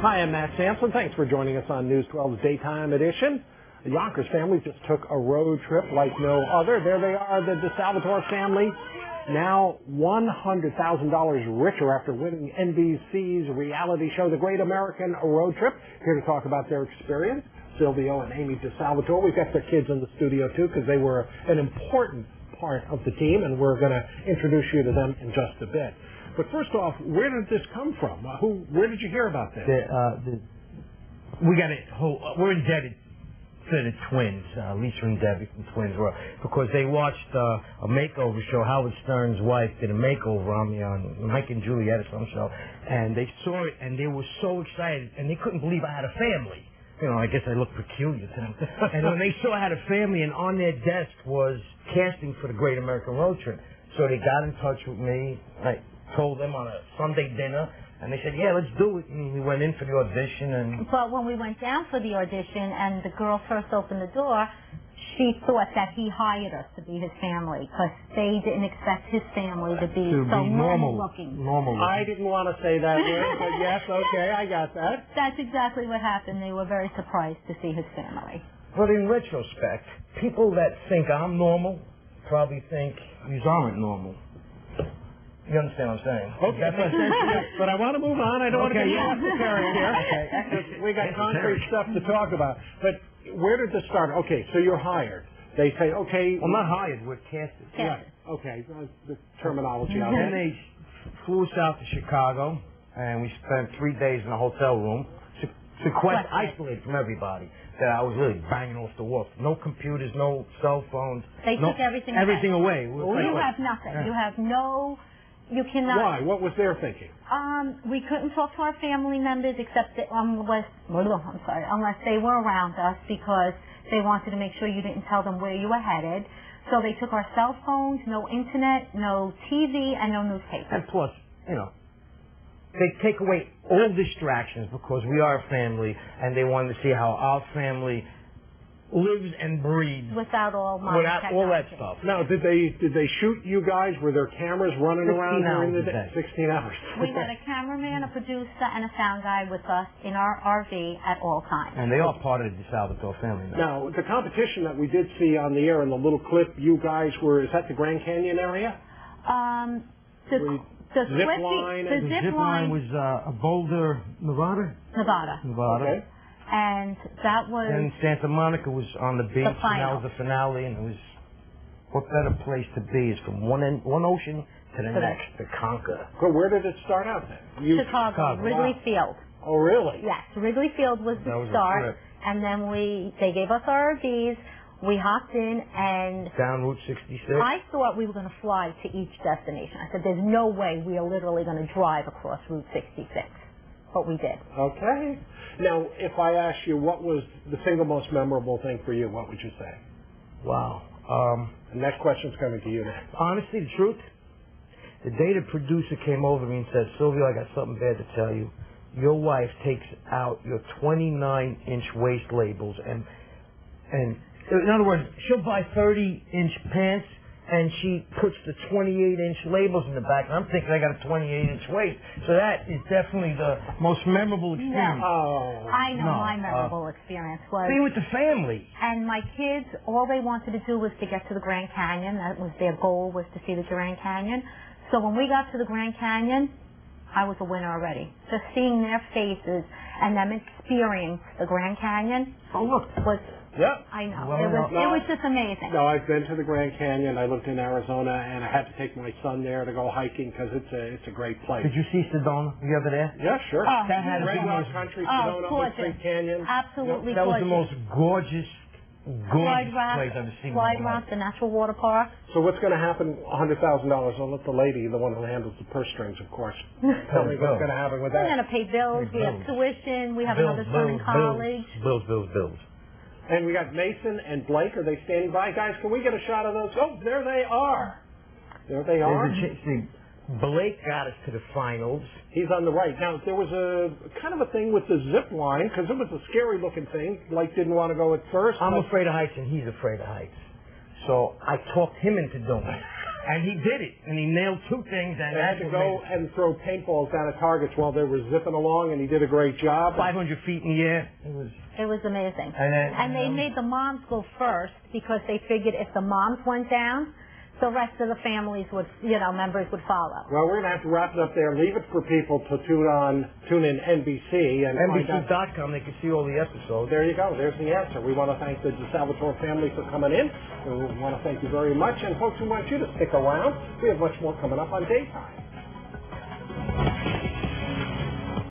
Hi, I'm Matt Sampson. Thanks for joining us on News 12's Daytime Edition. The Yonkers family just took a road trip like no other. There they are, the DiSalvatore family, now $100,000 richer after winning NBC's reality show, The Great American Road Trip. Here to talk about their experience, Silvio and Amy DiSalvatore. We've got their kids in the studio, too, because they were an important part of the team, and we're going to introduce you to them in just a bit. But first off, where did this come from? Where did you hear about this? We're indebted to the twins, Lisa and Debbie from Twins, because they watched a makeover show. Howard Stern's wife did a makeover on me on Mike and Juliet or some show, and they saw it and they were so excited, and they couldn't believe I had a family. You know, I guess I looked peculiar to them. And when they saw I had a family, and on their desk was casting for the Great American Road Trip, so they got in touch with me. I told them on a Sunday dinner, and they said, yeah, let's do it. And we went in for the audition. But when we went down for the audition and the girl first opened the door, she thought that he hired us to be his family because they didn't expect his family to be so normal looking. I didn't want to say that word, but yes, okay, I got that. That's exactly what happened. They were very surprised to see his family. But in retrospect, people that think I'm normal probably think you aren't normal. You understand what I'm saying? Okay, but I want to move on. I don't want to get off the carrier here. Okay. We got concrete stuff to talk about. But where did this start? Okay, so you're hired. They say, okay. Well, not hired. We're casted. Right. Okay. The terminology out there. And then they flew us out to Chicago, and we spent 3 days in a hotel room, isolated from everybody. That I was really banging off the wall. No computers, no cell phones. They took everything away. You have nothing. Yeah. You have no. You cannot. Why? What was their thinking? We couldn't talk to our family members except that unless they were around us because they wanted to make sure you didn't tell them where you were headed. So they took our cell phones, no internet, no TV, and no newspaper. And plus, you know, they take away all distractions because we are a family, and they wanted to see how our family lives and breathes without all that stuff. Now, did they shoot you guys? Were there cameras running around during the day? 16 hours. We had a cameraman, a producer, and a sound guy with us in our RV at all times. And they are part of the DiSalvatore family now. Now, the competition that we did see on the air in the little clip, you guys were, is that the Grand Canyon area? The zip line was Boulder, Nevada? Nevada. Okay. And that was... And Santa Monica was on the beach, and that was the finale, and it was... What better place to be is from one ocean to the next, to conquer. So where did it start out then? Chicago, Wrigley Field. Oh, really? Yes, Wrigley Field was the start, and then they gave us our RVs, we hopped in, and... Down Route 66? I thought we were going to fly to each destination. I said, there's no way we are literally going to drive across Route 66. But we did. Okay. Now, if I ask you what was the single most memorable thing for you, what would you say? Wow. The next question's coming to you now. Honestly, the truth, the day the producer came over to me and said, Silvio, I got something bad to tell you. Your wife takes out your 29-inch waist labels, and in other words, she'll buy 30-inch pants, and she puts the 28-inch labels in the back. And I'm thinking I got a 28-inch waist. So that is definitely the most memorable experience. No. I know my memorable experience was... Being with the family. And my kids, all they wanted to do was to get to the Grand Canyon. That was their goal, was to see the Grand Canyon. So when we got to the Grand Canyon, I was a winner already. Just seeing their faces and them experience the Grand Canyon was... Yep. I know. It was just amazing. No, I've been to the Grand Canyon. I lived in Arizona, and I had to take my son there to go hiking because it's a great place. Did you see Sedona? Were you ever there? Yeah, sure. That had Red Rock Country, Sedona, Oak Canyon. Absolutely gorgeous. That was the most gorgeous place I've ever seen. Slide Rock, the natural water park. So what's going to happen? $100,000. I'll let the lady, the one who handles the purse strings, of course, tell me what's going to happen with that. We're going to pay bills. We have tuition. We have another son in college. Bills. And we got Mason and Blake. Are they standing by? Guys, can we get a shot of those? Oh, there they are. There they are. See, Blake got us to the finals. He's on the right. Now, there was a kind of a thing with the zip line, because it was a scary-looking thing. Blake didn't want to go at first. I'm afraid of heights, and he's afraid of heights. So I talked him into doing it. And he did it, and he nailed 2 things. And they had to go and throw paintballs down at targets while they were zipping along, and he did a great job. 500 feet in the air. It was amazing. And they made the moms go first because they figured if the moms went down, the rest of the families would, members would follow. Well, we're going to have to wrap it up there. Leave it for people to tune in NBC and NBC.com. They can see all the episodes. There you go. There's the answer. We want to thank the DiSalvatore family for coming in. We want to thank you very much. And folks, we want you to stick around. We have much more coming up on Daytime.